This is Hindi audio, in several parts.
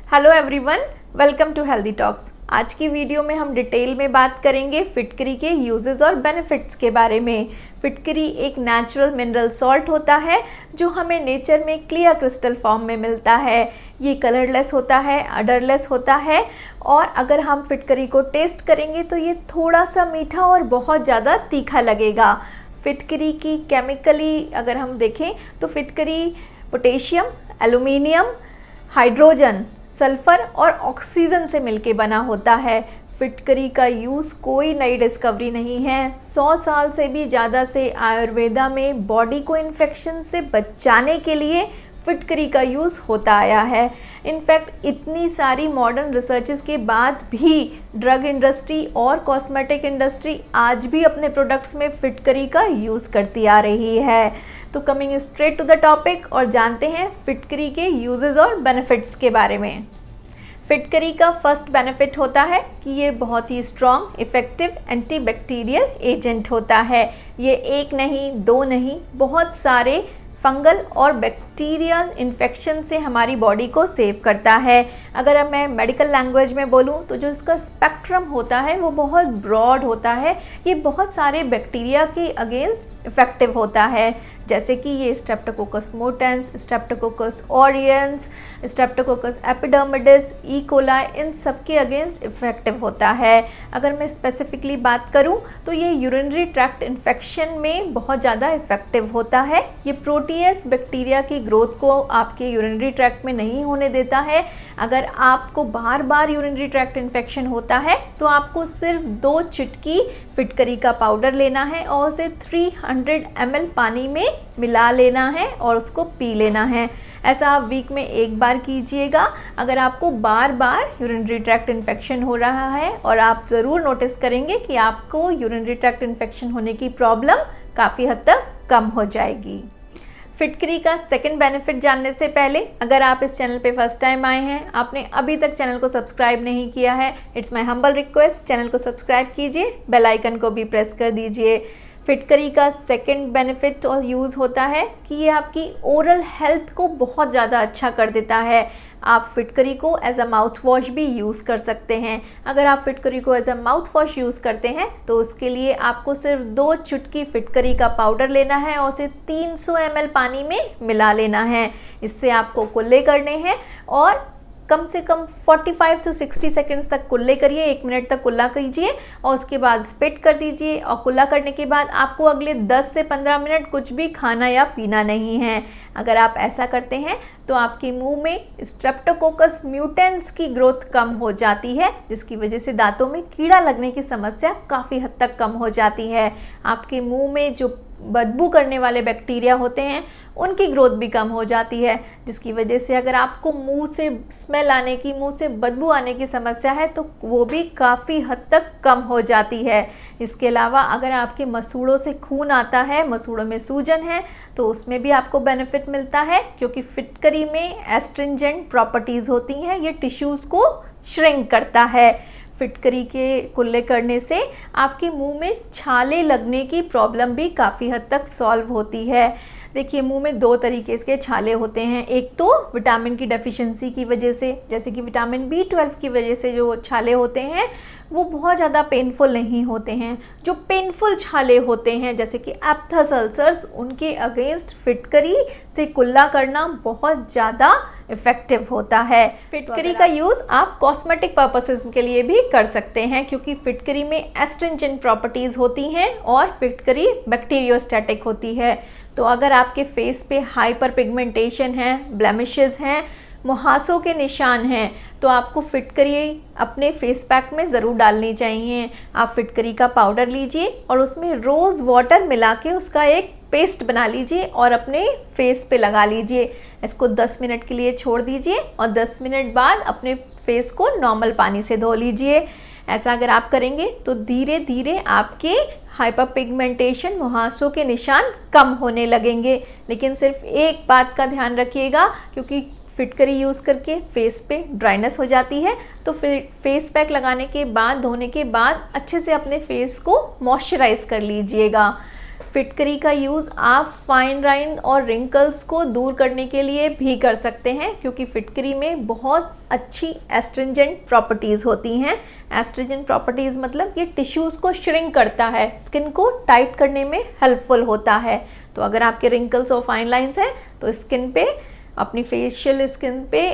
Hello everyone, welcome to healthy talks. आज की वीडियो में हम डिटेल में बात करेंगे फिटकरी के यूजेस और बेनिफिट्स के बारे में। फिटकरी एक नेचुरल मिनरल सॉल्ट होता है जो हमें नेचर में क्लियर क्रिस्टल फॉर्म में मिलता है। ये कलरलेस होता है, अडरलेस होता है और अगर हम फिटकरी को टेस्ट करेंगे तो ये थोड़ा सा मीठा और बहुत ज़्यादा तीखा लगेगा। फिटकरी की केमिकली अगर हम देखें तो फिटकरी पोटेशियम, एल्युमिनियम, हाइड्रोजन, सल्फ़र और ऑक्सीजन से मिलके बना होता है। फिटकरी का यूज़ कोई नई डिस्कवरी नहीं है। 100 साल से भी ज़्यादा से आयुर्वेदा में बॉडी को इन्फेक्शन से बचाने के लिए फिटकरी का यूज़ होता आया है। इनफैक्ट इतनी सारी मॉडर्न रिसर्चेस के बाद भी ड्रग इंडस्ट्री और कॉस्मेटिक इंडस्ट्री आज भी अपने प्रोडक्ट्स में फिटकरी का यूज़ करती आ रही है। तो coming straight to the topic और जानते हैं फिटकरी के यूजेस और बेनिफिट्स के बारे में। फिटकरी का फर्स्ट बेनिफिट होता है कि ये बहुत ही स्ट्रॉन्ग इफ़ेक्टिव एंटीबैक्टीरियल एजेंट होता है। ये एक नहीं, दो नहीं, बहुत सारे फंगल और बैक्टीरियल इन्फेक्शन से हमारी बॉडी को सेव करता है। अगर अब मैं मेडिकल लैंग्वेज में बोलूँ तो जो इसका स्पेक्ट्रम होता है वो बहुत ब्रॉड होता है। ये बहुत सारे बैक्टीरिया के अगेंस्ट इफ़ेक्टिव होता है, जैसे कि ये streptococcus mutans, streptococcus aureus, streptococcus epidermidis, E coli, इन सब के अगेंस्ट इफ़ेक्टिव होता है। अगर मैं स्पेसिफिकली बात करूं तो ये यूरिनरी ट्रैक्ट इन्फेक्शन में बहुत ज़्यादा इफ़ेक्टिव होता है। ये प्रोटीएस बैक्टीरिया की ग्रोथ को आपके यूरिनरी ट्रैक्ट में नहीं होने देता है। अगर आपको बार बार यूरिनरी ट्रैक्ट इन्फेक्शन होता है तो आपको सिर्फ 2 चुटकी फिटकरी का पाउडर लेना है और उसे 300 ml पानी में मिला लेना है और उसको पी लेना है। ऐसा आप वीक में एक बार कीजिएगा। अगर आपको बार बार यूरिनरी ट्रैक्ट इन्फेक्शन हो रहा है और आप ज़रूर नोटिस करेंगे कि आपको यूरिनरी ट्रैक्ट इन्फेक्शन होने की प्रॉब्लम काफ़ी हद तक कम हो जाएगी। फिटकरी का सेकंड बेनिफिट जानने से पहले अगर आप इस चैनल पे फर्स्ट टाइम आए हैं, आपने अभी तक चैनल को सब्सक्राइब नहीं किया है, it's my humble request, channel को सब्सक्राइब कीजिए, बेल आइकन को भी प्रेस कर दीजिए। फिटकरी का सेकंड बेनिफिट और यूज़ होता है कि ये आपकी ओरल हेल्थ को बहुत ज़्यादा अच्छा कर देता है। आप फिटकरी को एज अ माउथ वॉश भी यूज़ कर सकते हैं। अगर आप फिटकरी को as a mouth wash use करते हैं तो उसके लिए आपको सिर्फ 2 चुटकी फिटकरी का पाउडर लेना है और उसे 300 ml पानी में मिला लेना है। इससे आपको कुल्ले करने हैं और कम से कम 45 से 60 सेकंड्स तक कुल्ले करिए, 1 मिनट तक कुल्ला कीजिए और उसके बाद स्पिट कर दीजिए। और कुल्ला करने के बाद आपको अगले 10 से 15 मिनट कुछ भी खाना या पीना नहीं है। अगर आप ऐसा करते हैं तो आपके मुंह में स्ट्रेप्टोकोकस म्यूटेंस की ग्रोथ कम हो जाती है, जिसकी वजह से दांतों में कीड़ा लगने की समस्या काफ़ी हद तक कम हो जाती है। आपके मुंह में जो बदबू करने वाले बैक्टीरिया होते हैं उनकी ग्रोथ भी कम हो जाती है, जिसकी वजह से अगर आपको मुंह से स्मेल आने की, मुंह से बदबू आने की समस्या है तो वो भी काफ़ी हद तक कम हो जाती है। इसके अलावा अगर आपके मसूड़ों से खून आता है, मसूड़ों में सूजन है, तो उसमें भी आपको बेनिफिट मिलता है, क्योंकि फिटकरी में एस्ट्रिंजेंट प्रॉपर्टीज़ होती हैं। ये टिश्यूज़ को श्रिंक करता है। फिटकरी के कुल्ले करने से आपके मुंह में छाले लगने की प्रॉब्लम भी काफ़ी हद तक सॉल्व होती है। देखिए, मुंह में 2 तरीके के छाले होते हैं। एक तो विटामिन की डेफिशिएंसी की वजह से, जैसे कि विटामिन B12 की वजह से जो छाले होते हैं वो बहुत ज़्यादा पेनफुल नहीं होते हैं। जो पेनफुल छाले होते हैं जैसे कि एप्थस अल्सर्स, उनके अगेंस्ट फिटकरी से कुल्ला करना बहुत ज़्यादा इफ़ेक्टिव होता है। फिटकरी का यूज़ आप कॉस्मेटिक पर्पसेस के लिए भी कर सकते हैं, क्योंकि फिटकरी में एस्ट्रिंजेंट प्रॉपर्टीज़ होती हैं और फिटकरी बैक्टीरियोस्टैटिक होती है। तो अगर आपके फेस पे हाइपर पिगमेंटेशन है, ब्लेमिशेस हैं, मुहासों के निशान हैं, तो आपको फिटकरी अपने फेस पैक में ज़रूर डालनी चाहिए। आप फिटकरी का पाउडर लीजिए और उसमें रोज़ वाटर मिला के उसका एक पेस्ट बना लीजिए और अपने फेस पे लगा लीजिए। इसको 10 मिनट के लिए छोड़ दीजिए और 10 मिनट बाद अपने फेस को नॉर्मल पानी से धो लीजिए। ऐसा अगर आप करेंगे तो धीरे धीरे आपके हाइपर पिगमेंटेशन, मुहासों के निशान कम होने लगेंगे। लेकिन सिर्फ एक बात का ध्यान रखिएगा, क्योंकि फिटकरी यूज़ करके फेस पे ड्राइनेस हो जाती है, तो फिर फेस पैक लगाने के बाद, धोने के बाद अच्छे से अपने फेस को मॉइस्चराइज कर लीजिएगा। फिटकरी का यूज़ आप फाइन लाइन और रिंकल्स को दूर करने के लिए भी कर सकते हैं, क्योंकि फिटकरी में बहुत अच्छी एस्ट्रिंजेंट प्रॉपर्टीज़ होती हैं। एस्ट्रिंजेंट प्रॉपर्टीज़ मतलब ये टिश्यूज़ को श्रिंक करता है, स्किन को टाइट करने में हेल्पफुल होता है। तो अगर आपके रिंकल्स और फाइन लाइंस हैं तो स्किन पे, अपनी फेशियल स्किन पे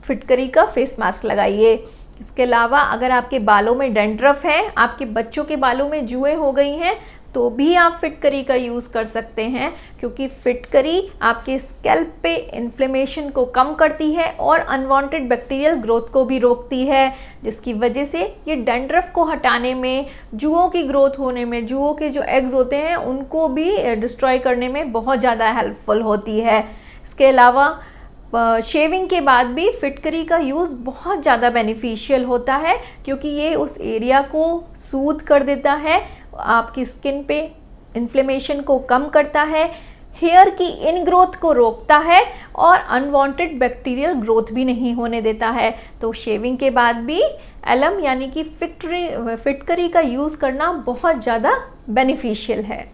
फिटकरी का फेस मास्क लगाइए। इसके अलावा अगर आपके बालों में डैंड्रफ है, आपके बच्चों के बालों में जुएँ हो गई हैं, तो भी आप फिटकरी का यूज़ कर सकते हैं, क्योंकि फिटकरी आपके स्कैल्प पे इन्फ्लेमेशन को कम करती है और अनवांटेड बैक्टीरियल ग्रोथ को भी रोकती है, जिसकी वजह से ये डैंड्रफ को हटाने में, जुओं की ग्रोथ होने में, जुओं के जो एग्स होते हैं उनको भी डिस्ट्रॉय करने में बहुत ज़्यादा हेल्पफुल होती है। इसके अलावा शेविंग के बाद भी फिटकरी का यूज़ बहुत ज़्यादा बेनिफिशियल होता है, क्योंकि ये उस एरिया को सूद कर देता है, आपकी स्किन पे इन्फ्लेमेशन को कम करता है, हेयर की इनग्रोथ को रोकता है और अनवांटेड बैक्टीरियल ग्रोथ भी नहीं होने देता है। तो शेविंग के बाद भी एलम यानी कि फिटकरी का यूज़ करना बहुत ज़्यादा बेनिफिशियल है।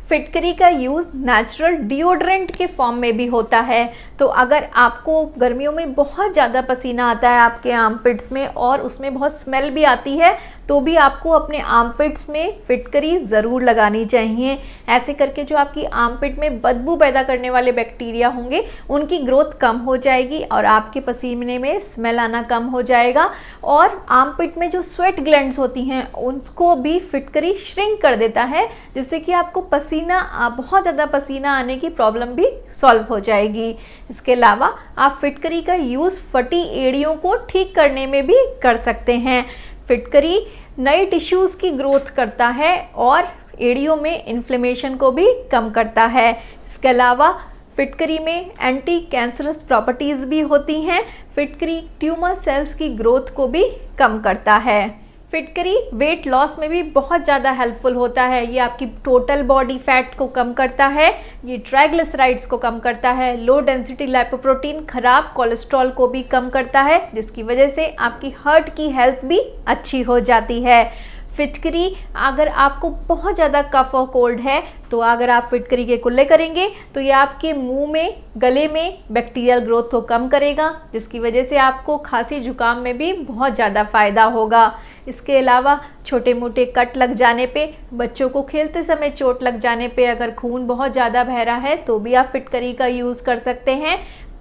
फिटकरी का यूज़ नेचुरल डिओड्रेंट के फॉर्म में भी होता है। तो अगर आपको गर्मियों में बहुत ज़्यादा पसीना आता है आपके आर्मपिट्स में और उसमें बहुत स्मेल भी आती है, तो भी आपको अपने आर्मपिट्स में फिटकरी ज़रूर लगानी चाहिए। ऐसे करके जो आपकी आर्मपिट में बदबू पैदा करने वाले बैक्टीरिया होंगे उनकी ग्रोथ कम हो जाएगी और आपके पसीने में स्मेल आना कम हो जाएगा। और आर्मपिट में जो स्वेट ग्लैंड्स होती हैं उनको भी फिटकरी श्रिंक कर देता है, जिससे कि आपको बहुत ज़्यादा पसीना आने की प्रॉब्लम भी सॉल्व हो जाएगी। इसके अलावा आप फिटकरी का यूज़ फटी एड़ियों को ठीक करने में भी कर सकते हैं। फिटकरी नए टिश्यूज़ की ग्रोथ करता है और एड़ियों में इन्फ्लेमेशन को भी कम करता है। इसके अलावा फिटकरी में एंटी कैंसरस प्रॉपर्टीज़ भी होती हैं। फिटकरी ट्यूमर सेल्स की ग्रोथ को भी कम करता है। फिटकरी वेट लॉस में भी बहुत ज़्यादा हेल्पफुल होता है। ये आपकी टोटल बॉडी फैट को कम करता है, ये ट्राइग्लिसराइड्स को कम करता है, लो डेंसिटी लाइपोप्रोटीन खराब कोलेस्ट्रॉल को भी कम करता है, जिसकी वजह से आपकी हार्ट की हेल्थ भी अच्छी हो जाती है। फिटकरी, अगर आपको बहुत ज़्यादा कफ और कोल्ड है तो अगर आप फिटकरी के कुल्ले करेंगे तो ये आपके मुंह में, गले में बैक्टीरियल ग्रोथ को कम करेगा, जिसकी वजह से आपको खांसी जुकाम में भी बहुत ज़्यादा फ़ायदा होगा। इसके अलावा छोटे मोटे कट लग जाने पे, बच्चों को खेलते समय चोट लग जाने पे, अगर खून बहुत ज़्यादा बह रहा है तो भी आप फिटकरी का यूज़ कर सकते हैं।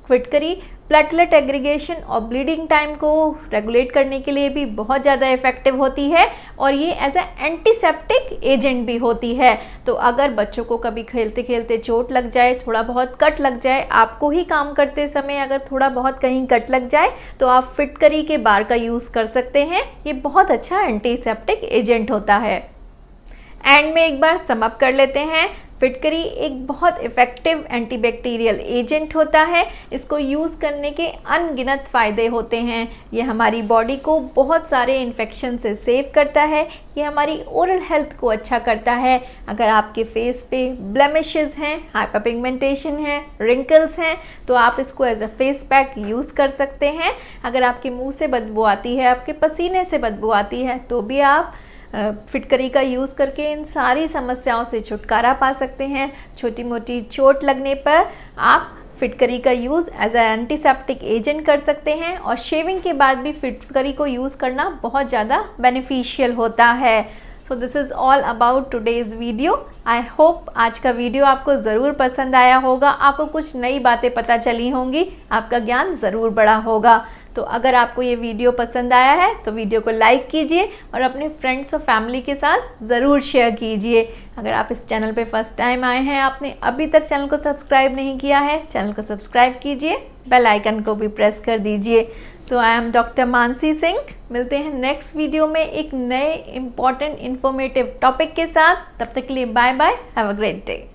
फिटकरी प्लेटलेट एग्रीगेशन और ब्लीडिंग टाइम को रेगुलेट करने के लिए भी बहुत ज़्यादा इफ़ेक्टिव होती है और ये एज ए एंटीसेप्टिक एजेंट भी होती है। तो अगर बच्चों को कभी खेलते खेलते चोट लग जाए, थोड़ा बहुत कट लग जाए, आपको ही काम करते समय अगर थोड़ा बहुत कहीं कट लग जाए, तो आप फिटकरी के बार का यूज़ कर सकते हैं। ये बहुत अच्छा एंटीसेप्टिक एजेंट होता है। एंड में एक बार सम अप कर लेते हैं। फिटकरी एक बहुत इफ़ेक्टिव एंटीबैक्टीरियल एजेंट होता है। इसको यूज़ करने के अनगिनत फ़ायदे होते हैं। ये हमारी बॉडी को बहुत सारे इन्फेक्शन से सेव करता है। ये हमारी ओरल हेल्थ को अच्छा करता है। अगर आपके फेस पे ब्लेमिशेस हैं, हाइपरपिगमेंटेशन है, रिंकल्स हैं, तो आप इसको as a face pack use कर सकते हैं। अगर आपके मुंह से बदबू आती है, आपके पसीने से बदबू आती है, तो भी आप फिटकरी का यूज़ करके इन सारी समस्याओं से छुटकारा पा सकते हैं। छोटी मोटी चोट लगने पर आप फिटकरी का use as a antiseptic agent कर सकते हैं और शेविंग के बाद भी फिटकरी को यूज़ करना बहुत ज़्यादा बेनिफिशियल होता है। So this is all about today's video. I hope आज का वीडियो आपको ज़रूर पसंद आया होगा, आपको कुछ नई बातें पता चली होंगी, आपका ज्ञान ज़रूर बढ़ा होगा। तो अगर आपको ये वीडियो पसंद आया है तो वीडियो को लाइक कीजिए और अपने फ्रेंड्स और फैमिली के साथ ज़रूर शेयर कीजिए। अगर आप इस चैनल पे फर्स्ट टाइम आए हैं, आपने अभी तक चैनल को सब्सक्राइब नहीं किया है, चैनल को सब्सक्राइब कीजिए, बेल आइकन को भी प्रेस कर दीजिए। So I am doctor Mansi Singh. मिलते हैं नेक्स्ट वीडियो में एक नए इम्पॉर्टेंट इन्फॉर्मेटिव टॉपिक के साथ। तब तक के लिए bye bye, have a great day.